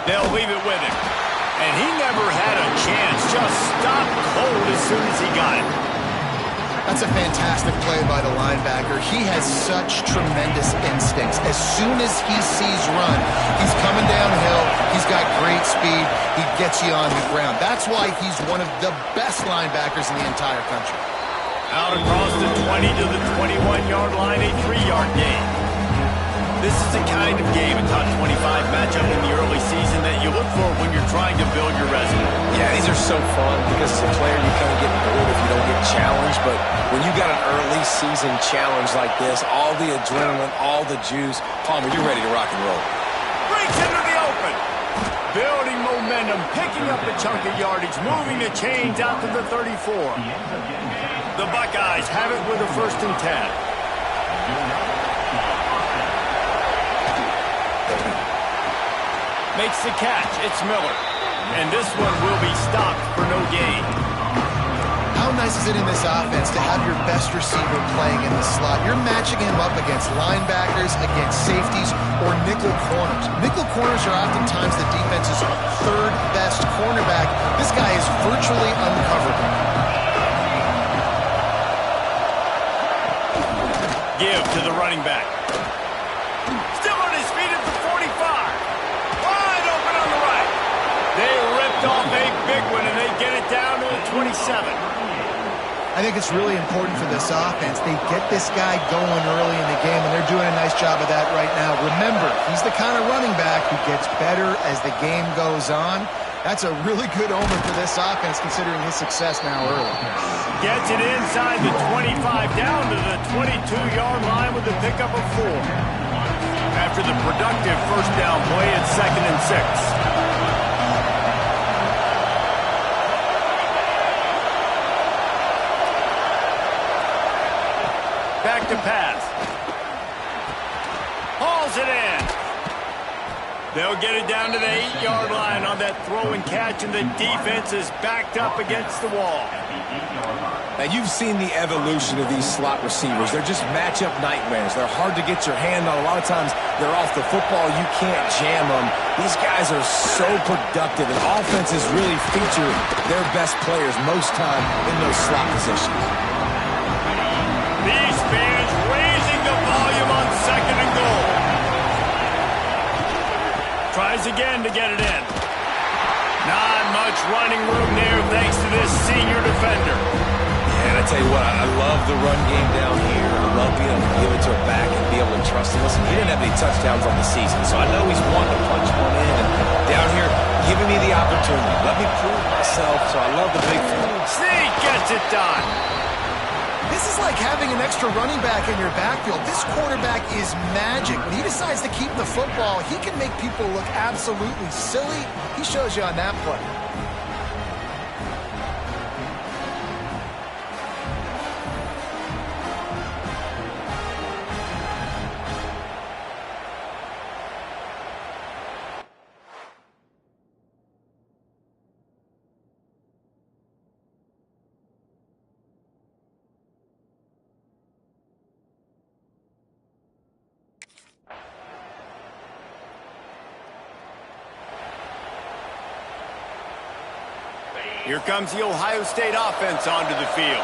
They'll leave it with him. And he never had a chance. Just stopped cold as soon as he got it. That's a fantastic play by the linebacker. He has such tremendous instincts. As soon as he sees run, he's coming downhill. He's got great speed. He gets you on the ground. That's why he's one of the best linebackers in the entire country. Out across the 20 to the 21-yard line, a 3-yard gain. This is the kind of game, a top 25 matchup in the early season that you look for when you're trying to build your resume. Yeah, these are so fun because as a player you kind of get bored if you don't get challenged. But when you got an early season challenge like this, all the adrenaline, all the juice, Palmer, you're ready to rock and roll. Breaks into the open. Building momentum, picking up a chunk of yardage, moving the chains out to the 34. The Buckeyes have it with a 1st and 10. Makes the catch. It's Miller. And this one will be stopped for no gain. How nice is it in this offense to have your best receiver playing in the slot? You're matching him up against linebackers, against safeties, or nickel corners. Nickel corners are oftentimes the defense's 3rd best cornerback. This guy is virtually uncoverable. Give to the running back. Still on his feet at the 45. Wide open on the right. They ripped off a big one, and they get it down to the 27. I think it's really important for this offense. They get this guy going early in the game, and they're doing a nice job of that right now. Remember, he's the kind of running back who gets better as the game goes on. That's a really good omen for this offense, considering his success now early. Gets it inside the 25, down to the 22-yard line with a pickup of 4. After the productive 1st down play, it's 2nd and 6. Back to pass. Hauls it in. They'll get it down to the 8-yard line on that throw and catch, and the defense is backed up against the wall. Now, you've seen the evolution of these slot receivers. They're just matchup nightmares. They're hard to get your hand on. A lot of times, they're off the football. You can't jam them. These guys are so productive, and offenses really feature their best players most time in those slot positions. These fans raising the volume on 2nd and goal. Tries again to get it in. Not much running room there thanks to this senior defender. And I tell you what, I love the run game down here. I love being able to give it to a back and be able to trust him. Listen, he didn't have any touchdowns on the season, so I know he's wanting to punch one in. And down here, giving me the opportunity. Let me prove myself, so I love the big thing. Sneak gets it done. This is like having an extra running back in your backfield. This quarterback is magic. When he decides to keep the football, he can make people look absolutely silly. He shows you on that play. Here comes the Ohio State offense onto the field.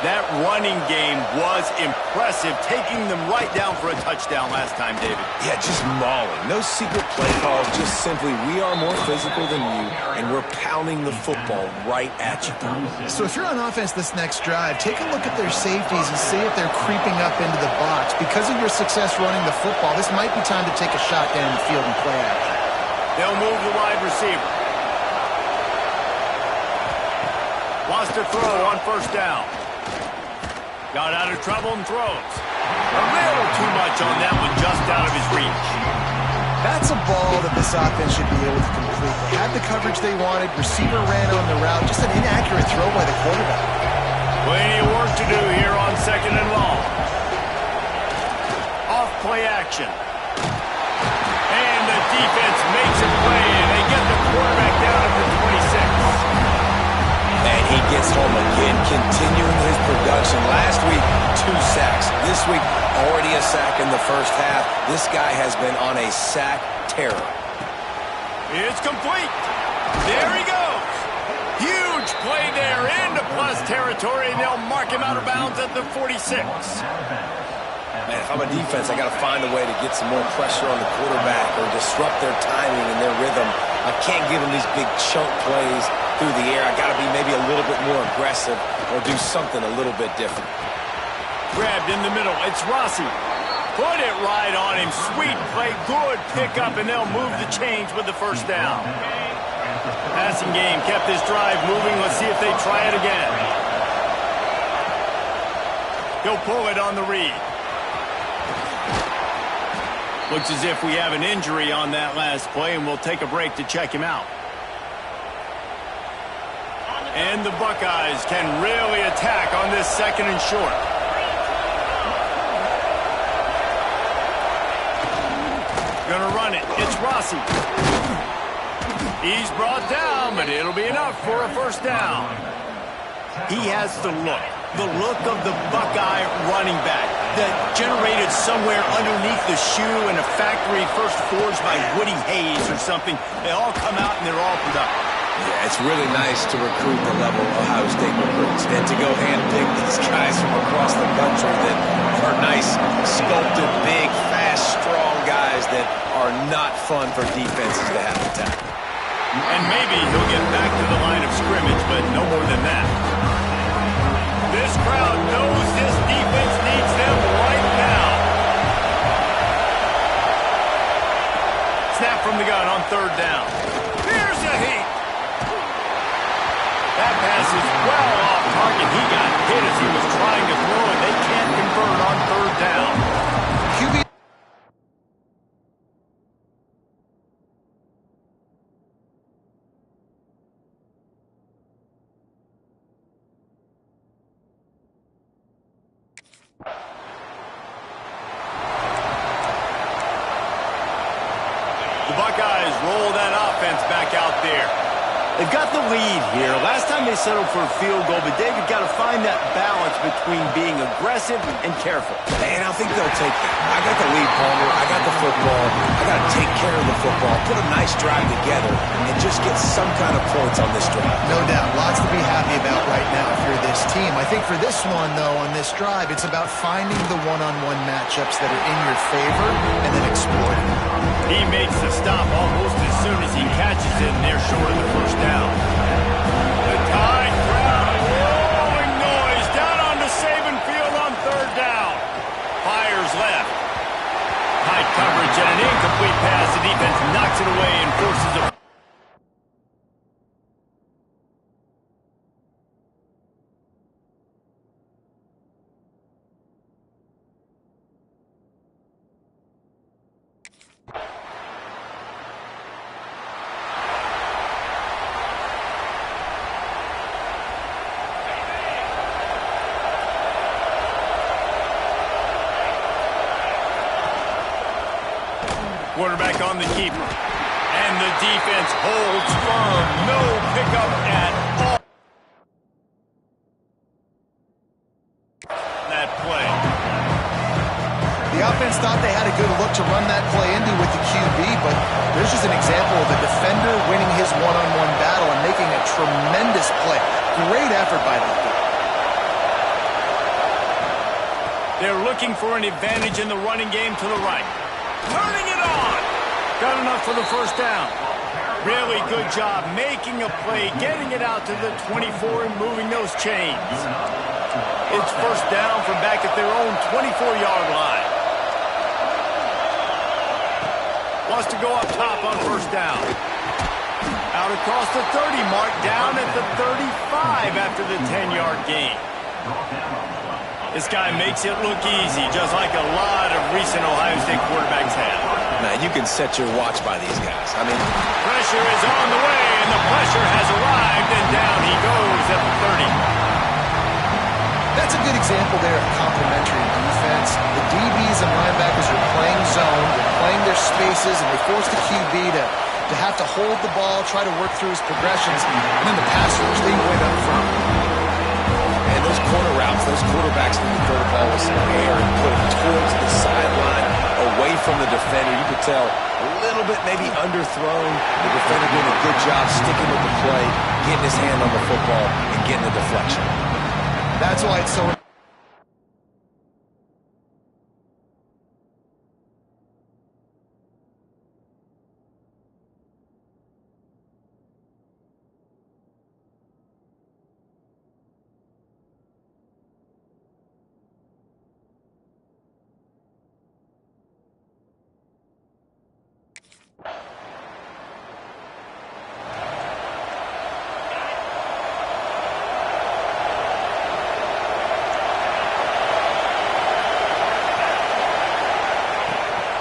That running game was impressive, taking them right down for a touchdown last time, David. Yeah, just mauling. No secret play calls, just simply we are more physical than you, and we're pounding the football right at you. So if you're on offense this next drive, take a look at their safeties and see if they're creeping up into the box. Because of your success running the football, this might be time to take a shot down the field and play action. They'll move the wide receiver. Wants to throw on 1st down. Got out of trouble and throws. A little too much on that one, just out of his reach. That's a ball that this offense should be able to complete. They had the coverage they wanted. Receiver ran on the route. Just an inaccurate throw by the quarterback. Plenty of work to do here on 2nd and long. Off play action. And the defense makes a play, and they get the quarterback down at the 26. And he gets home again, continuing his production. Last week, 2 sacks. This week, already a sack in the 1st half. This guy has been on a sack terror. It's complete. There he goes. Huge play there into plus territory, and they'll mark him out of bounds at the 46. Man, if I'm a defense, I got to find a way to get some more pressure on the quarterback or disrupt their timing and their rhythm. I can't give them these big chunk plays through the air. I got to be maybe a little bit more aggressive or do something a little bit different. Grabbed in the middle. It's Rossi. Put it right on him. Sweet play. Good pickup, and they'll move the chains with the first down. Passing game kept this drive moving. Let's see if they try it again. He'll pull it on the read. Looks as if we have an injury on that last play, and we'll take a break to check him out. And the Buckeyes can really attack on this second and short. Gonna run it. It's Rossi. He's brought down, but it'll be enough for a first down. He has the look of the Buckeye running back that generated somewhere underneath the shoe in a factory first forged by Woody Hayes or something. They all come out and they're all productive. Yeah, it's really nice to recruit the level Ohio State recruits and to go handpick these guys from across the country that are nice, sculpted, big, fast, strong guys that are not fun for defenses to have to tackle. And maybe he'll get back to the line of scrimmage, but no more than that. This crowd knows this defense needs them right now. Snap from the gun on third down. Here's a heat. That pass is well off target. He got hit as he was trying to throw, and they can't convert on third down. QB. The Buckeyes roll that offense back out there. They've got the lead here. Last time they settled for a field goal, but David got to find that balance between being aggressive and careful. And I think they'll take that. I got the lead, Palmer. I got the football. I got to take care of the football, put a nice drive together, and just get some kind of points on this drive. No doubt. Lots to be happy about right now if you're this team. I think for this one, though, on this drive, it's about finding the one-on-one matchups that are in your favor and then exploiting them. He makes the stop almost as soon as he catches it, and they're short of the first down. The Tide crowd, rolling noise down onto Saban Field on third down. Fires left. Tight coverage and an incomplete pass. The defense knocks it away and forces a... Quarterback on the keeper. And the defense holds firm. No pickup at all. That play. The offense thought they had a good look to run that play into with the QB, but there's just an example of a defender winning his one-on-one battle and making a tremendous play. Great effort by that guy. They're looking for an advantage in the running game to the right. Turning it on. Got enough for the first down. Really good job making a play, getting it out to the 24 and moving those chains. It's first down from back at their own 24-yard line. Wants to go up top on first down. Out across the 30 mark, down at the 35 after the 10-yard gain. This guy makes it look easy, just like a lot of recent Ohio State quarterbacks have. Man, you can set your watch by these guys. I mean, pressure is on the way, and the pressure has arrived, and down he goes at the 30. That's a good example there of complementary defense. The DBs and linebackers are playing zone, they're playing their spaces, and they force the QB to have to hold the ball, try to work through his progressions, and then the passers, they win up front. And those corner routes, those quarterbacks need to throw the ball with some air and put it towards the sideline away from the defender. You could tell a little bit maybe underthrown. The defender doing a good job sticking with the play, getting his hand on the football, and getting the deflection. That's why it's so...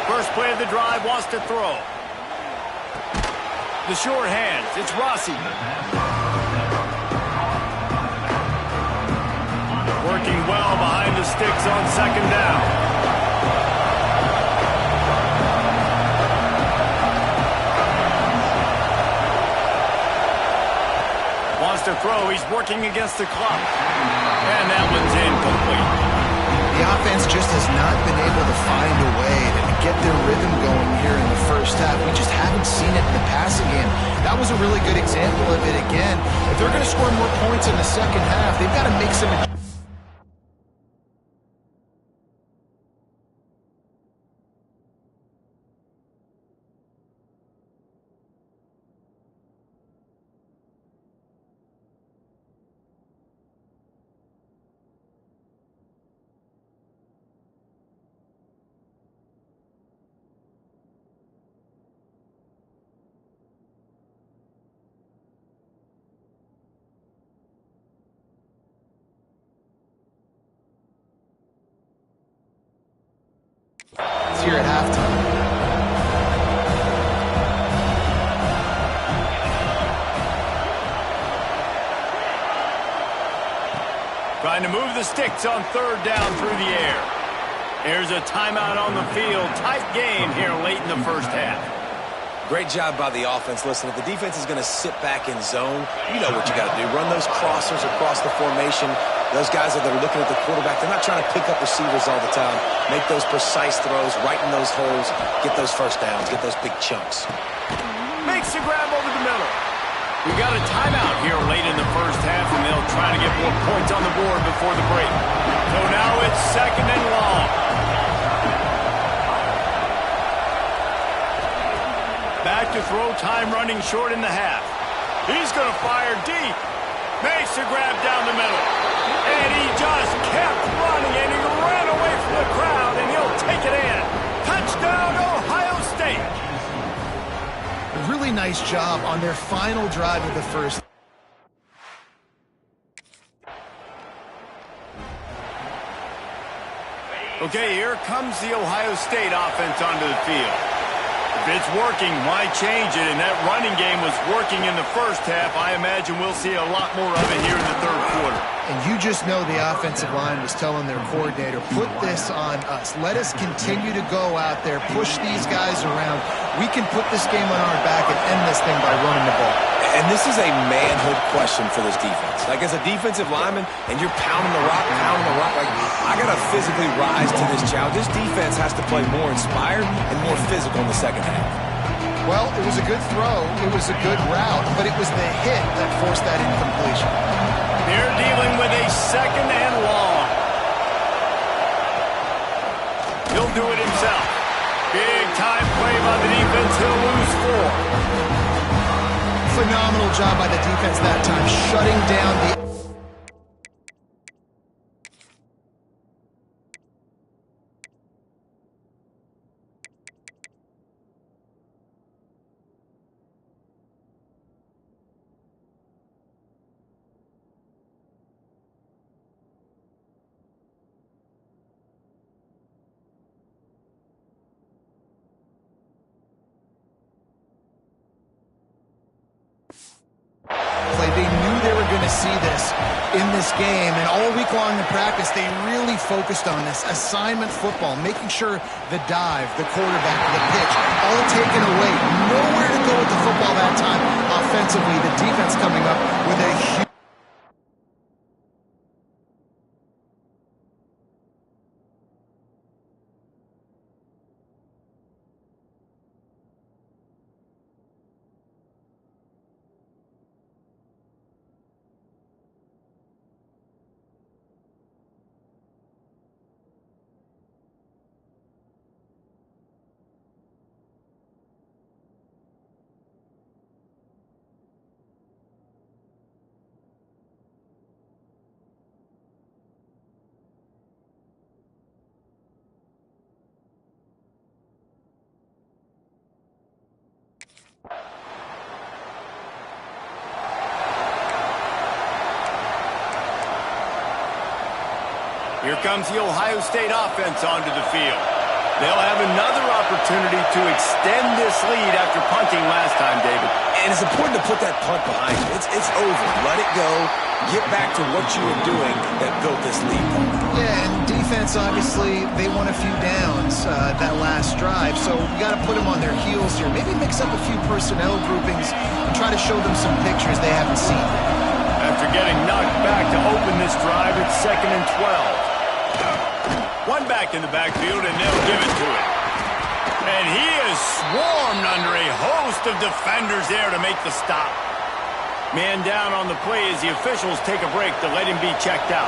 First play of the drive, wants to throw. The short hands, it's Rossi. Working well behind the sticks on second down. Wants to throw, he's working against the clock. And that one's incomplete. The offense just has not been able to find a way to get their rhythm going here in the first half. We just haven't seen it in the passing game. That was a really good example of it again. If they're going to score more points in the second half, they've got to make some... here at halftime. Trying to move the sticks on third down through the air. There's a timeout on the field. Tight game here late in the first half. Great job by the offense. Listen, if the defense is going to sit back in zone, you know what you got to do. Run those crossers across the formation. Those guys that are looking at the quarterback, they're not trying to pick up receivers all the time. Make those precise throws, right in those holes, get those first downs, get those big chunks. Makes the grab over the middle. We got a timeout here late in the first half, and they'll try to get more points on the board before the break. So now it's second and long. Back to throw, time running short in the half. He's going to fire deep. Makes the grab down the middle. And he just kept running, and he ran away from the crowd, and he'll take it in. Touchdown, Ohio State. A really nice job on their final drive of the first. Okay, here comes the Ohio State offense onto the field. If it's working, why change it? And that running game was working in the first half. I imagine we'll see a lot more of it here in the third quarter. And you just know the offensive line was telling their coordinator, put this on us. Let us continue to go out there, push these guys around. We can put this game on our back and end this thing by running the ball. And this is a manhood question for this defense. Like, as a defensive lineman, and you're pounding the rock, like, I got to physically rise to this challenge. This defense has to play more inspired and more physical in the second half. Well, it was a good throw. It was a good route, but it was the hit that forced that incompletion. They're dealing with a second and long. He'll do it himself. Big time play by the defense. He'll lose 4. Phenomenal job by the defense that time, shutting down the... They knew they were going to see this in this game, and all week long in practice, they really focused on this assignment football, making sure the dive, the quarterback, the pitch, all taken away. Nowhere to go with the football that time offensively. The defense coming up with a huge... Here comes the Ohio State offense onto the field. They'll have another opportunity to extend this lead after punting last time, David. And it's important to put that punt behind you. It's over. Let it go. Get back to what you were doing that built this lead. Yeah, and defense, obviously, they won a few downs that last drive, so we got to put them on their heels here. Maybe mix up a few personnel groupings and try to show them some pictures they haven't seen. After getting knocked back to open this drive, it's 2nd and 12. One back in the backfield, and they'll give it to him. And he is swarmed under a host of defenders there to make the stop. Man down on the play as the officials take a break to let him be checked out.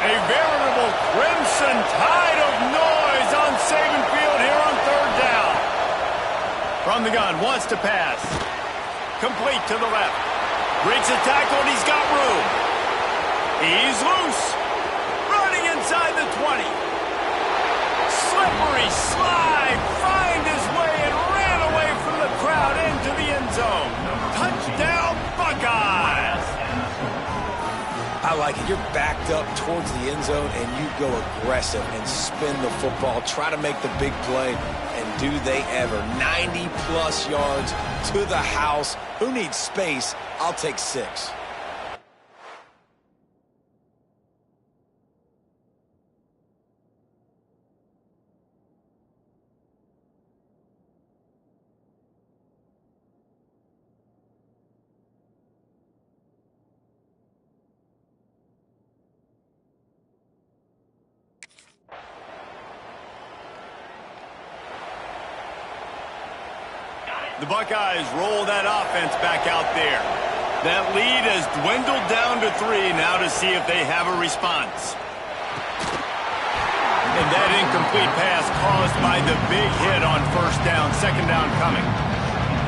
A veritable crimson tide of noise on Saban Field here on 3rd down. From the gun, wants to pass. Complete to the left. Breaks a tackle, and he's got room. He's loose. Running inside the 20. Slippery slide, find his way and ran away from the crowd into the end zone. Touchdown, Buckeyes! I like it. You're backed up towards the end zone, and you go aggressive and spin the football. Try to make the big play, and do they ever. 90-plus yards to the house. Who needs space? I'll take 6. The Buckeyes roll that offense back out there. That lead has dwindled down to 3 now to see if they have a response. And that incomplete pass caused by the big hit on 1st down, 2nd down coming.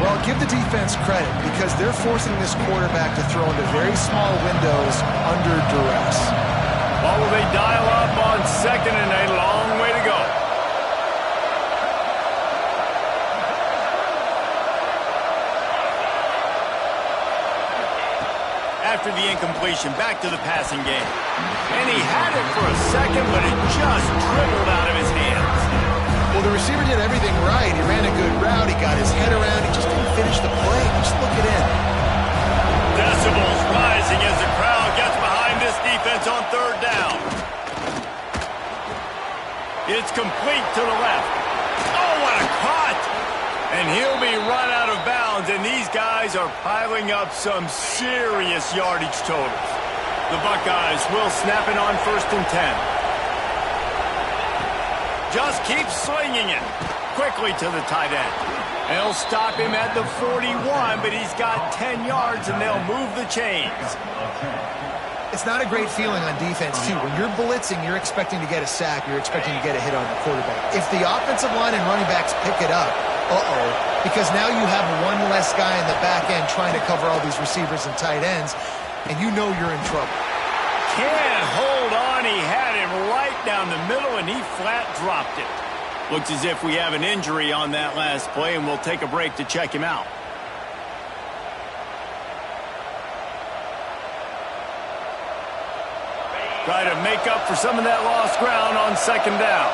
Well, give the defense credit because they're forcing this quarterback to throw into very small windows under duress. Well, will they dial up on 2nd and a long way to go? After the incompletion, back to the passing game. And he had it for a second, but it just dribbled out of his hands. Well, the receiver did everything right. He ran a good route. He got his head around. He just didn't finish the play. Just look it in. Decibels rising as the crowd gets behind this defense on 3rd down. It's complete to the left. Oh, what a cut! And he'll be run out of bounds, and these guys are piling up some serious yardage totals. The Buckeyes will snap it on 1st and 10. Just keep slinging it. Quickly to the tight end. They'll stop him at the 41, but he's got 10 yards, and they'll move the chains. It's not a great feeling on defense, too. When you're blitzing, you're expecting to get a sack. You're expecting to get a hit on the quarterback. If the offensive line and running backs pick it up, because now you have one less guy in the back end trying to cover all these receivers and tight ends, and you know you're in trouble. Can't hold on. He had him right down the middle, and he flat dropped it. Looks as if we have an injury on that last play, and we'll take a break to check him out. Try to make up for some of that lost ground on 2nd down.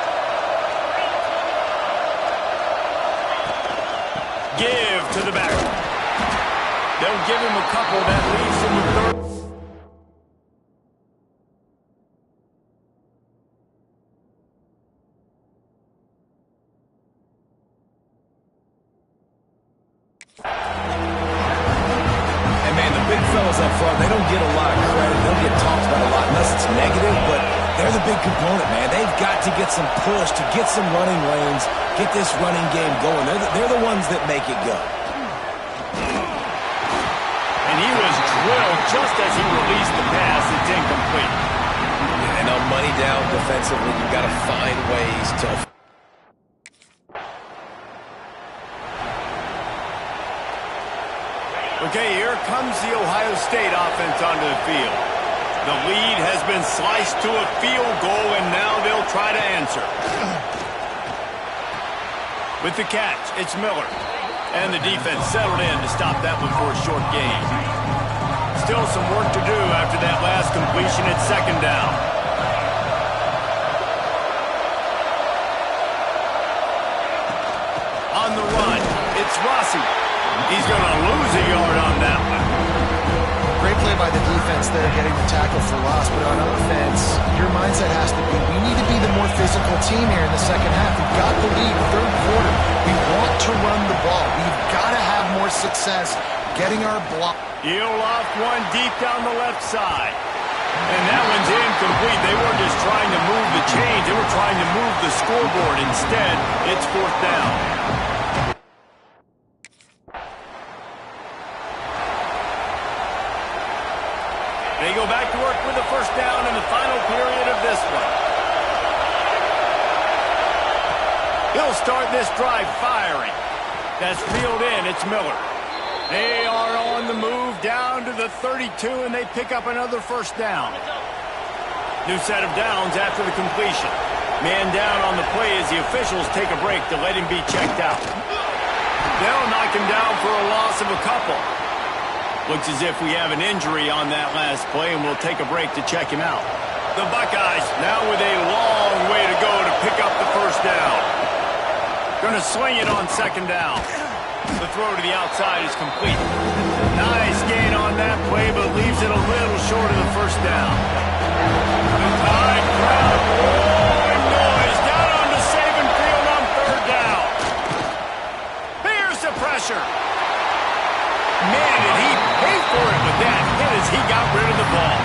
Give to the back. They'll give him a couple that leaves him with 3rd. And man, the big fellas up front, they don't get a lot of credit. They don't get talked about a lot unless it's negative, but they're the big component, man. They've got to get some push, to get some running lanes, get this running game going. They're the ones that make it go. And he was drilled just as he released the pass. It's incomplete. And on money down defensively, you've got to find ways to... Okay, here comes the Ohio State offense onto the field. The lead has been sliced to a field goal, and now they'll try to answer. With the catch, it's Miller. And the defense settled in to stop that one for a short gain. Still some work to do after that last completion at 2nd down. On the run, it's Rossi. He's going to lose a yard on that one. Great play by the defense there, getting the tackle for loss. But on offense, your mindset has to be, we need to be the more physical team here in the second half. We've got the lead, third quarter. We want to run the ball. We've got to have more success getting our block. Elof one deep down the left side. And that one's incomplete. They weren't just trying to move the chains. They were trying to move the scoreboard. Instead, it's fourth down. They go back to work with the first down in the final period of this one. He'll start this drive firing. That's reeled in. It's Miller. They are on the move down to the 32, and they pick up another first down. New set of downs after the completion. Man down on the play as the officials take a break to let him be checked out. They'll knock him down for a loss of a couple. Looks as if we have an injury on that last play, and we'll take a break to check him out. The Buckeyes now with a long way to go to pick up the first down. Going to swing it on second down. The throw to the outside is complete. Nice gain on that play, but leaves it a little short of the first down. The time crowd roaring noise down on the Saban field on third down. Here's the pressure. Man, did he pay for it with that hit as he got rid of the ball.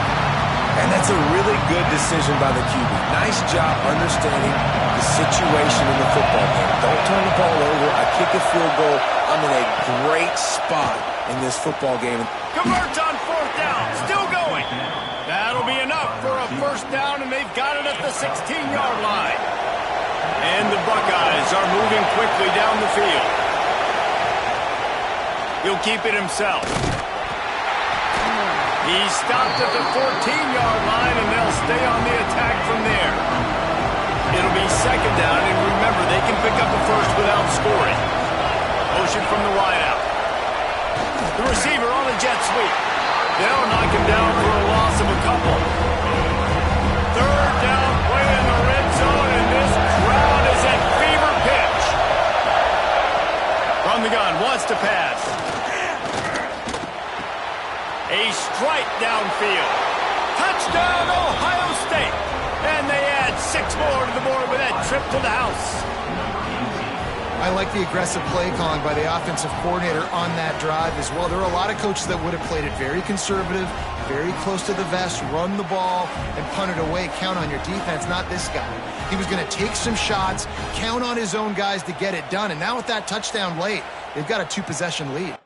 And that's a really good decision by the QB. Nice job understanding the situation in the football game. Don't turn the ball over. I kick a field goal. I'm in a great spot in this football game. Converts on fourth down. Still going. That'll be enough for a first down, and they've got it at the 16-yard line. And the Buckeyes are moving quickly down the field. He'll keep it himself. He's stopped at the 14-yard line, and they'll stay on the attack from there. It'll be second down, and remember, they can pick up a first without scoring. Motion from the wideout. The receiver on a jet sweep. They'll knock him down for a loss of a couple. Third down play in the red zone, and this crowd is at fever pitch. From the gun, wants to pass. A strike downfield. Touchdown, Ohio State. And they add 6 more to the board with that trip to the house. I like the aggressive play calling by the offensive coordinator on that drive as well. There are a lot of coaches that would have played it very conservative, very close to the vest, run the ball, and punt it away. Count on your defense, not this guy. He was going to take some shots, count on his own guys to get it done. And now with that touchdown late, they've got a 2-possession lead.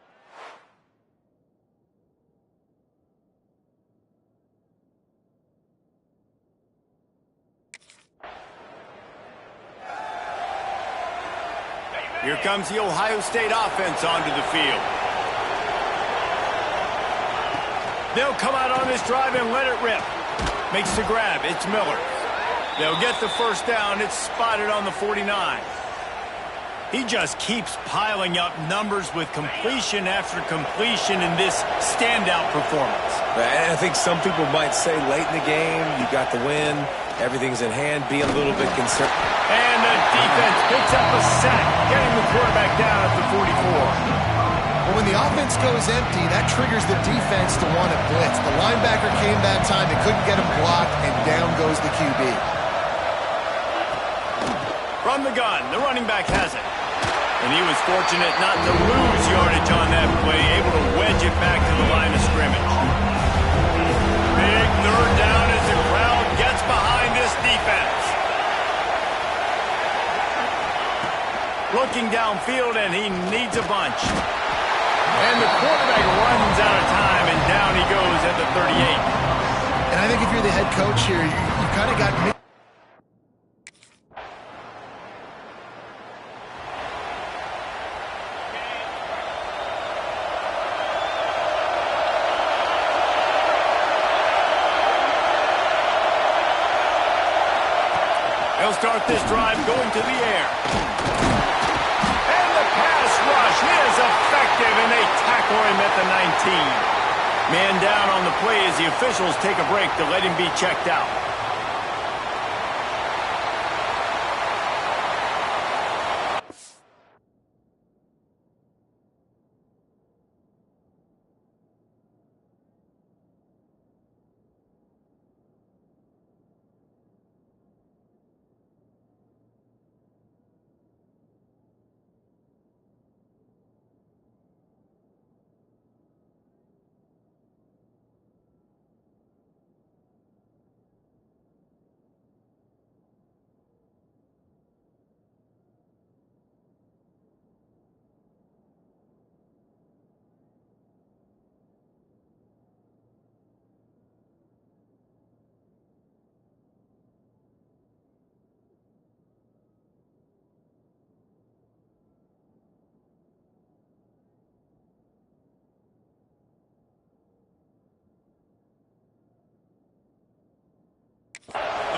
Here comes the Ohio State offense onto the field. They'll come out on this drive and let it rip. Makes the grab. It's Miller. They'll get the first down. It's spotted on the 49. He just keeps piling up numbers with completion after completion in this standout performance. And I think some people might say late in the game, you got the win, everything's in hand, be a little bit concerned. And the defense picks up a sack, getting the quarterback down at the 44. Well, when the offense goes empty, that triggers the defense to want to blitz. The linebacker came that time. They couldn't get him blocked, and down goes the QB. From the gun, the running back has it. And he was fortunate not to lose yardage on that play, able to wedge it back to the line of scrimmage. Big third down as the crowd gets behind this defense. Looking downfield, and he needs a bunch. And the quarterback runs out of time, and down he goes at the 38. And I think if you're the head coach here, you've kind of got... They'll start this drive going to the air. And the pass rush is effective, and they tackle him at the 19. Man down on the play as the officials take a break to let him be checked out.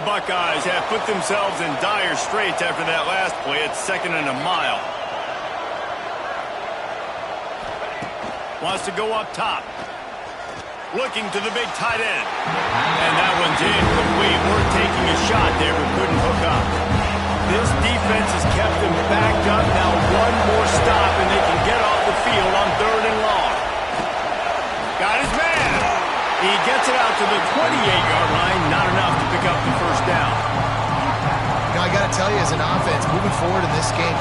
The Buckeyes have put themselves in dire straits after that last play. It's 2nd and a mile. Wants to go up top. Looking to the big tight end. And that one's incomplete. We're taking a shot there, but couldn't hook up. This defense has kept them backed up. Now one more stop, and they can get off the field on 3rd and long. Got his man. He gets it out to the 28-yard line. Not enough to pick up the first down. Now, I got to tell you, as an offense, moving forward in this game,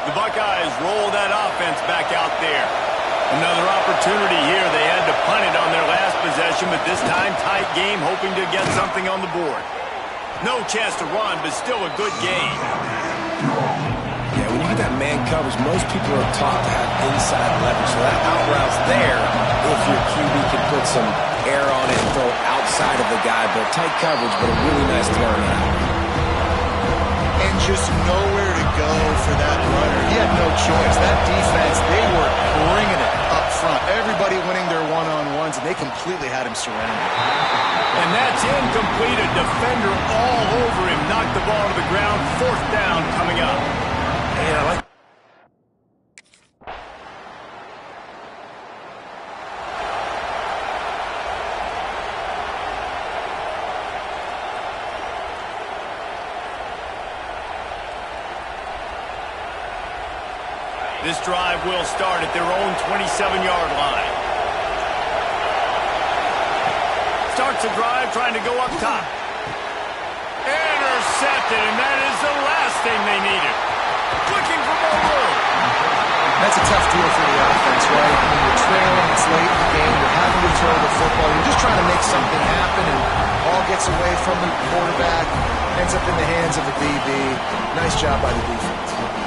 the Buckeyes roll that offense back out there. Another opportunity here. They had to punt it on their last possession, but this time tight game, hoping to get something on the board. No chance to run, but still a good game. Yeah, when you get that man coverage, most people are taught to have inside leverage. So that out route's there if your QB can put some air on it and throw outside of the guy. But tight coverage, but a really nice throw in that. and just nowhere to go for that runner. He had no choice. That defense, they were bringing it up front. Everybody winning their one-on-ones, and they completely had him surrounded. And that's incomplete. A defender all over him. Knocked the ball to the ground. 4th down coming up. Man, I like This drive will start at their own 27-yard line. Starts the drive trying to go up top. Intercepted, and that is the last thing they needed. Looking for more room. That's a tough deal for the offense, right? When you're trailing, it's late in the game, you're having to throw the football, you're just trying to make something happen, and ball gets away from the quarterback, ends up in the hands of the DB. Nice job by the defense.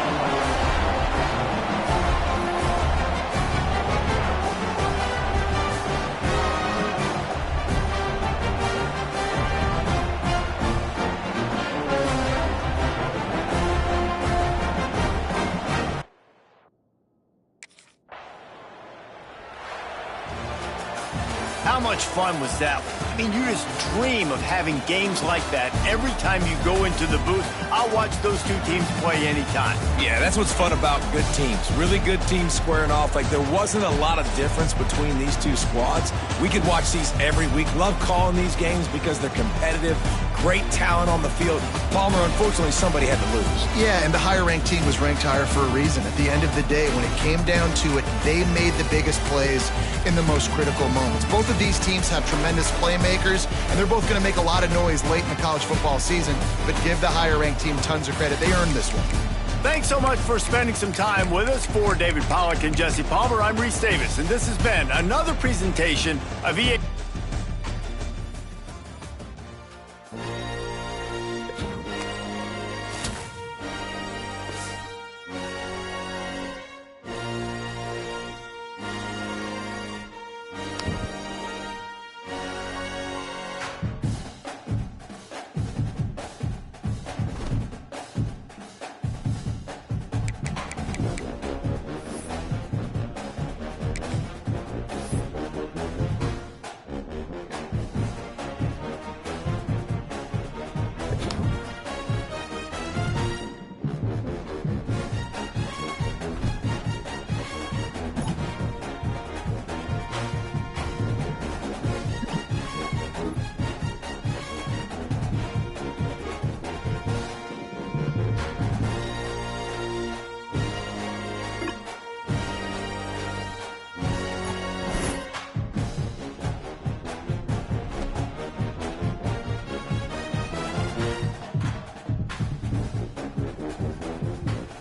How much fun was that? I mean, you just dream of having games like that every time you go into the booth. I'll watch those two teams play anytime. Yeah, that's what's fun about good teams. Really good teams squaring off. Like, there wasn't a lot of difference between these two squads. We could watch these every week. Love calling these games because they're competitive. Great talent on the field. Palmer, unfortunately, somebody had to lose. Yeah, and the higher-ranked team was ranked higher for a reason. At the end of the day, when it came down to it, they made the biggest plays in the most critical moments. Both of these teams have tremendous playmakers, and they're both going to make a lot of noise late in the college football season, but give the higher-ranked team tons of credit. They earned this one. Thanks so much for spending some time with us. For David Pollack and Jesse Palmer, I'm Reese Davis, and this has been another presentation of EA.